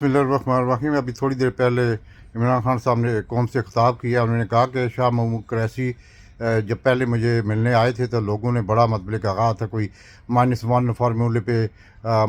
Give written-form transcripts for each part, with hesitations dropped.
बिस्मिल्लाहिर्रहमानिर्रहीम। अभी थोड़ी देर पहले इमरान खान साहब ने कौम से खिताब किया। उन्होंने कहा कि शाह महमूद कुरैशी जब पहले मुझे मिलने आए थे तो लोगों ने बड़ा मतलब का कहा था कोई -1 फार्मूले पे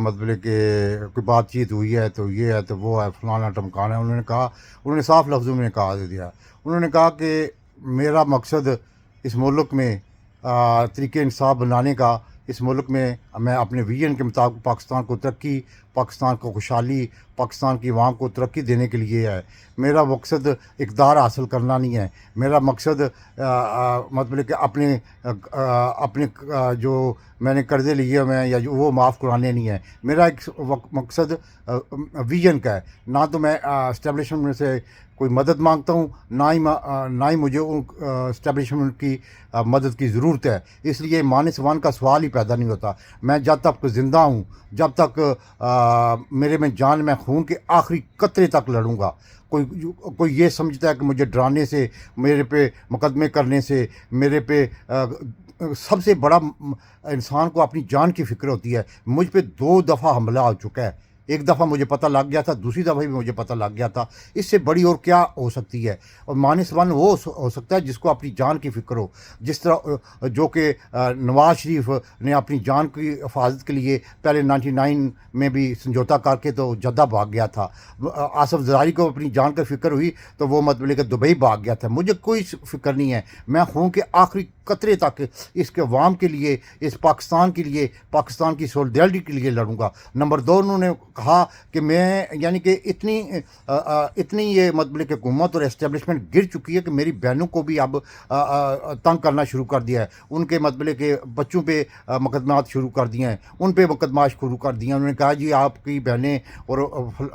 मतलब कि कोई बातचीत हुई है तो ये है तो वो है फलाना टमकाना है। उन्होंने साफ लफ्ज़ों में कहा दे दिया। उन्होंने कहा कि मेरा मकसद इस मुल्क में तरीके इंसाफ बनाने का, इस मुल्क में मैं अपने विजन के मुताबिक पाकिस्तान को तरक्की, पाकिस्तान को खुशहाली, पाकिस्तान की अवाम को तरक्की देने के लिए है। मेरा मकसद इक़्तिदार हासिल करना नहीं है। मेरा मकसद मतलब कि जो मैंने कर्ज़े लिए हुए हैं या जो वो माफ़ कराने नहीं है। मेरा एक मकसद विजन का है। ना तो मैं इस्टेब्लिशमेंट में से कोई मदद मांगता हूँ, ना ही मुझे उन इस्टेब्लिशमेंट की मदद की ज़रूरत है। इसलिए -1 का सवाल ही पैदा नहीं होता। मैं जब तक ज़िंदा हूँ, जब तक मेरे में जान, मैं खून के आखिरी कतरे तक लड़ूंगा। कोई ये समझता है कि मुझे डराने से, मेरे पे मुकदमे करने से, मेरे पे सबसे बड़ा इंसान को अपनी जान की फ़िक्र होती है। मुझ पे 2 दफ़ा हमला हो चुका है। एक दफ़ा मुझे पता लग गया था, दूसरी दफ़ा भी मुझे पता लग गया था। इससे बड़ी और क्या हो सकती है? और -1 वो हो सकता है जिसको अपनी जान की फ़िक्र हो। जिस तरह जो कि नवाज़ शरीफ ने अपनी जान की हिफाजत के लिए पहले 99 में भी समझौता करके तो जद्दा भाग गया था। आसिफ ज़रारी को अपनी जान की फ़िक्र हुई तो वो मतलब लेकर दुबई भाग गया था। मुझे कोई फ़िक्र नहीं है। मैं खून के आखिरी कतरे तक इसके अवाम के लिए, इस पाकिस्तान के लिए, पाकिस्तान की सोलिडारिटी के लिए लड़ूंगा। नंबर 2, उन्होंने कहा कि मैं यानी कि इतनी ये मतलब कि हुकूमत और एस्टेब्लिशमेंट गिर चुकी है कि मेरी बहनों को भी अब तंग करना शुरू कर दिया है। उनके मतलब के बच्चों पे मुकदमात शुरू कर दिए हैं, उन पे मुकदमात शुरू कर दिए हैं। उन्होंने कहा जी आपकी बहनें और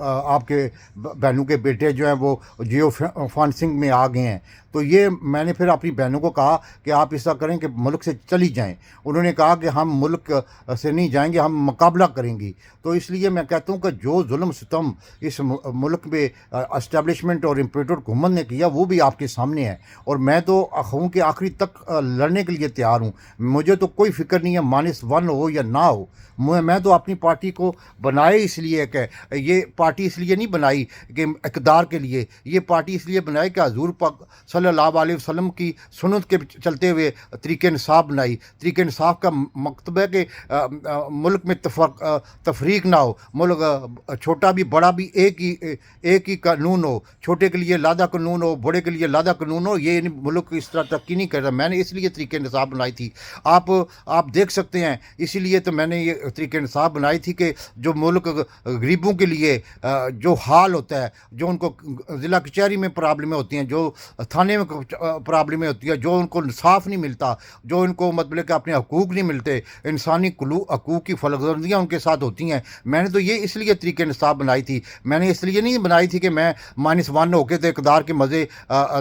आपके बहनों के बेटे जो हैं वो जियो फेंसिंग में आ गए हैं। तो ये मैंने फिर अपनी बहनों को कहा कि आप ऐसा करें कि मुल्क से चली जाएं। उन्होंने कहा कि हम मुल्क से नहीं जाएंगे, हम मुकाबला करेंगी। तो इसलिए मैं कहता हूँ कि जो जुल्म सितम इस मुल्क में एस्टेब्लिशमेंट और इम्परेटर हुकूमत ने किया वो भी आपके सामने है। और मैं तो खून के आखिरी तक लड़ने के लिए तैयार हूँ। मुझे तो कोई फिक्र नहीं है -1 हो या ना हो। मैं तो अपनी पार्टी को बनाए इसलिए कि ये पार्टी इसलिए नहीं बनाई कि इक़्तिदार के लिए, ये पार्टी इसलिए बनाई कि हज़ूर पाक सल्लल्लाहु अलैहि वसल्लम की सुन्नत के चलते हुए तरीक़े इंसाफ़ बनाई। तरीक़े इंसाफ़ का मतलब है कि मुल्क में तफरीक ना हो। मुल्क छोटा भी बड़ा भी एक ही कानून हो। छोटे के लिए अलहदा कानून हो, बड़े के लिए अलहदा कानून हो। ये मुल्क इस तरह तरक्की नहीं कर रहा। मैंने इसलिए तरीक़े इंसाफ़ बनाई थी। आप देख सकते हैं, इसीलिए तो मैंने ये तरीक़े इंसाफ़ बनाई थी कि जो मुल्क गरीबों के लिए जो हाल होता है, जो उनको ज़िला कचहरी में प्रॉब्लमें होती हैं, जो थाने में प्रॉब्लमें होती है, जो उनको इंसाफ नहीं मिलता, जो उनको मतलब कि अपने हकूक़ नहीं मिलते, इंसानी हकूक़ की फलवर्दियाँ उनके साथ होती हैं। मैंने तो ये इसलिए तरीक़े इंसाफ़ बनाई थी। मैंने इसलिए नहीं बनाई थी कि मैं -1 होके तो इक़्तिदार के मज़े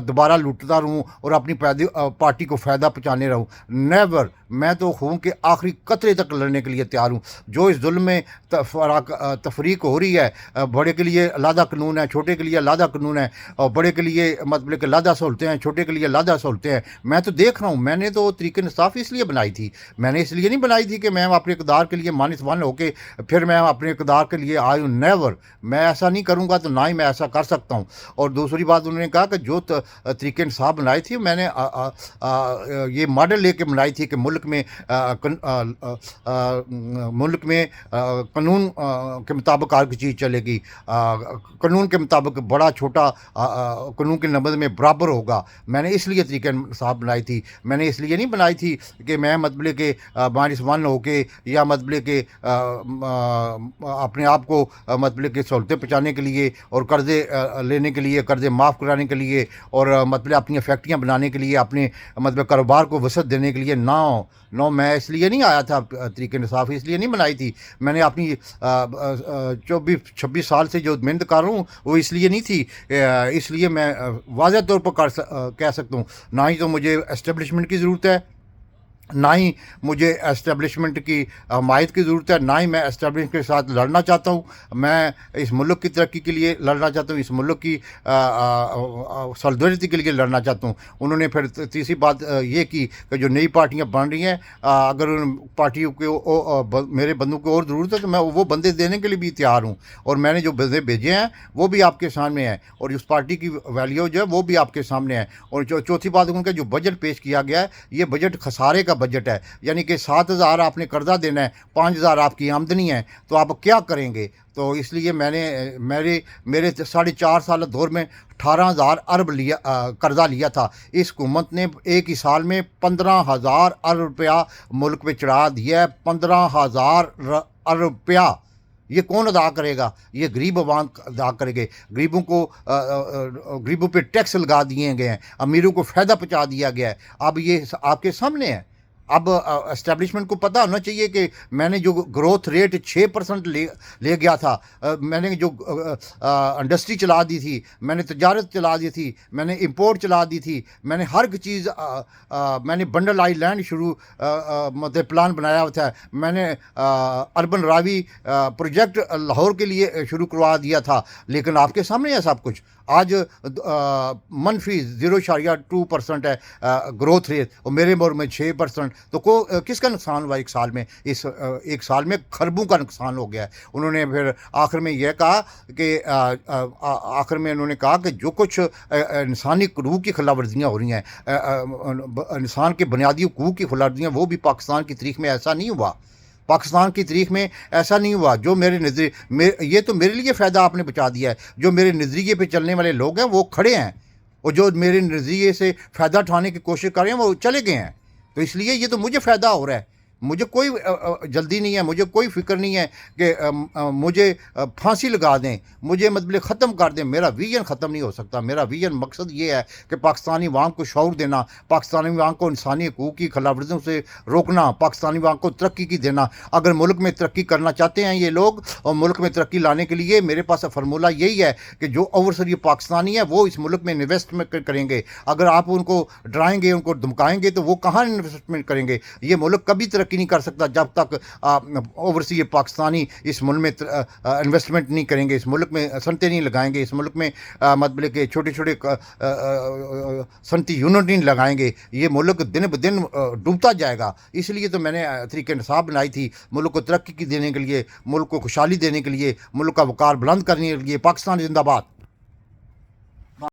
दोबारा लूटता रहूँ और अपनी पार्टी को फ़ायदा पहुँचाने रहूँ। नेवर। मैं तो खून के आखिरी कतरे तक लड़ने के लिए तैयार हूँ। जो इस जुल्म में तफरीक हो रही है, बड़े के लिए अलहदा कानून है, छोटे के लिए अलहदा कानून है, और बड़े के लिए मतलब कि अलहदा सहूलतें हैं, छोटे के लिए अलहदा सहूलतें हैं। मैं तो देख रहा हूँ। मैंने तो तरीक़े इंसाफ़ इसलिए बनाई थी। मैंने इसलिए नहीं बनाई थी कि मैं अपने इक़्तिदार के लिए -1 होके फिर मैं अपने इक़्तिदार के लिए आई हूँ। नेवर। मैं ऐसा नहीं करूँगा, तो ना ही मैं ऐसा कर सकता हूँ। और दूसरी बात, उन्होंने कहा कि जो तरीक़े इंसाफ़ बनाई थी मैंने ये मॉडल लेके बनाई थी कि मुल्क में कानून के मुताबिक हर चीज़ चलेगी। कानून के मुताबिक बड़ा छोटा कानून के नज़र में बराबर होगा। मैंने इसलिए तरीक़े इंसाफ़ बनाई थी। मैंने इसलिए नहीं बनाई थी कि मैं मतलब के -1 होके या मतलब के अपने आप को मतलब के सहूलतें पहुँचाने के लिए और कर्ज़े लेने के लिए, कर्ज़े माफ़ कराने के लिए और मतलब अपनी फैक्ट्रियाँ बनाने के लिए, अपने मतलब कारोबार को वसअत देने के लिए नो मैं इसलिए नहीं आया था। तरीक़े इंसाफ़ इसलिए नहीं बनाई थी। मैंने अपनी 24-26 साल से जो मेहनत कर रहा हूँ वो इसलिए नहीं थी। इसलिए मैं वाज़ेह तौर पर कह सकता हूँ, ना ही तो मुझे एस्टेब्लिशमेंट की ज़रूरत है, نہ ہی مجھے اسٹیبلشمنٹ کی حمایت کی ضرورت ہے، نہ ہی میں اسٹیبلشمنٹ کے ساتھ لڑنا چاہتا ہوں۔ میں اس ملک کی ترقی کے لیے لڑنا چاہتا ہوں، اس ملک کی سالڈریٹی کے لیے لڑنا چاہتا ہوں۔ انہوں نے پھر تیسری بات یہ کی کہ جو نئی پارٹیاں بن رہی ہیں، اگر ان پارٹیوں کو میرے بندوں کو اور ضرورت ہے تو میں وہ بندے دینے کے لیے بھی تیار ہوں، اور میں نے جو بندے بھیجے ہیں وہ بھی آپ کے سامنے ہیں، اور اس پارٹی کی ویلیو جو ہے وہ بھی آپ کے سامنے ہے۔ اور چوتھی بات ان کا جو بجٹ پیش کیا گیا ہے، یہ بجٹ خسارے کا بجٹ ہے، یعنی کہ 7,000 آپ نے قرضہ دینا ہے، 5,000 آپ کی آمدنی ہے، تو آپ کیا کریں گے؟ تو اس لیے میں نے میرے 4.5 سال دور میں 18,000 ارب قرضہ لیا تھا۔ اس حکومت نے ایک ہی سال میں 15,000 ارب روپیہ ملک پہ چڑھا دیا ہے، 15,000 ارب روپیہ۔ یہ کون ادا کرے گا؟ یہ غریب عوام ادا کرے گے۔ غریبوں پہ ٹیکس لگا دیے گئے ہیں، امیروں کو فائدہ پہنچا دیا گیا ہے۔ اب یہ آپ کے سامنے ہے۔ اب اسٹیبلشمنٹ کو پتہ ہونا چاہیے کہ میں نے جو گروتھ ریٹ 6% لے گیا تھا، میں نے جو انڈسٹری چلا دی تھی، میں نے تجارت چلا دی تھی، میں نے امپورٹ چلا دی تھی، میں نے ہر چیز میں نے بنڈل آئی لینڈ مطلب پلان بنایا ہوا تھا، میں نے اربن راوی پروجیکٹ لاہور کے لیے شروع کروا دیا تھا، لیکن آپ کے سامنے ہے سب کچھ۔ آج منفی 0.2% ہے گروتھ ریٹ، اور میرے ملک میں 6%۔ تو کس کا نقصان ہوا ایک سال میں؟ اس ایک سال میں خربوں کا نقصان ہو گیا ہے۔ انہوں نے پھر آخر میں یہ کہا کہ انہوں نے کہا کہ جو کچھ انسانی حقوق کی خلاف ورزیاں ہو رہی ہیں، انسان کے بنیادی حقوق کی خلاف ورزیاں، وہ بھی پاکستان کی تاریخ میں ایسا نہیں ہوا۔ پاکستان کی تاریخ میں ایسا نہیں ہوا۔ جو میرے نظریے، یہ تو میرے لیے فائدہ آپ نے بچا دیا ہے۔ جو میرے نظریے پہ چلنے والے لوگ ہیں وہ کھڑے ہیں، اور جو میرے نظریے سے فائدہ اٹھانے کی کوشش کر رہے ہیں وہ چلے گئے ہیں۔ تو اس لیے یہ تو مجھے فائدہ ہو رہا ہے۔ مجھے کوئی جلدی نہیں ہے، مجھے کوئی فکر نہیں ہے کہ مجھے پھانسی لگا دیں، مجھے مطلب ختم کر دیں۔ میرا ویژن ختم نہیں ہو سکتا۔ میرا ویژن مقصد یہ ہے کہ پاکستانی عوام کو شعور دینا، پاکستانی عوام کو انسانی حقوق کی خلاف ورزیوں سے روکنا، پاکستانی عوام کو ترقی کی دینا۔ اگر ملک میں ترقی کرنا چاہتے ہیں یہ لوگ، اور ملک میں ترقی لانے کے لیے میرے پاس فارمولہ یہی ہے کہ جو اوورسر یہ پاکستانی ہے وہ اس ملک میں انویسٹمنٹ کریں گے۔ اگر آپ ان کو ڈرائیں گے، ان کو دھمکائیں گے، تو وہ کہاں انویسٹمنٹ کریں گے؟ یہ ملک کبھی ترقی نہیں کر سکتا جب تک اوورسی پاکستانی اس ملک میں انویسٹمنٹ نہیں کریں گے، اس ملک میں صنعتیں نہیں لگائیں گے، اس ملک میں مطلب کہ چھوٹے چھوٹے صنعتی یونٹ نہیں لگائیں گے۔ یہ ملک دن بدن ڈوبتا جائے گا۔ اس لیے تو میں نے طریقہ انصاف بنائی تھی، ملک کو ترقی دینے کے لیے، ملک کو خوشحالی دینے کے لیے، ملک کا وقار بلند کرنے کے لیے۔ پاکستان زندہ باد۔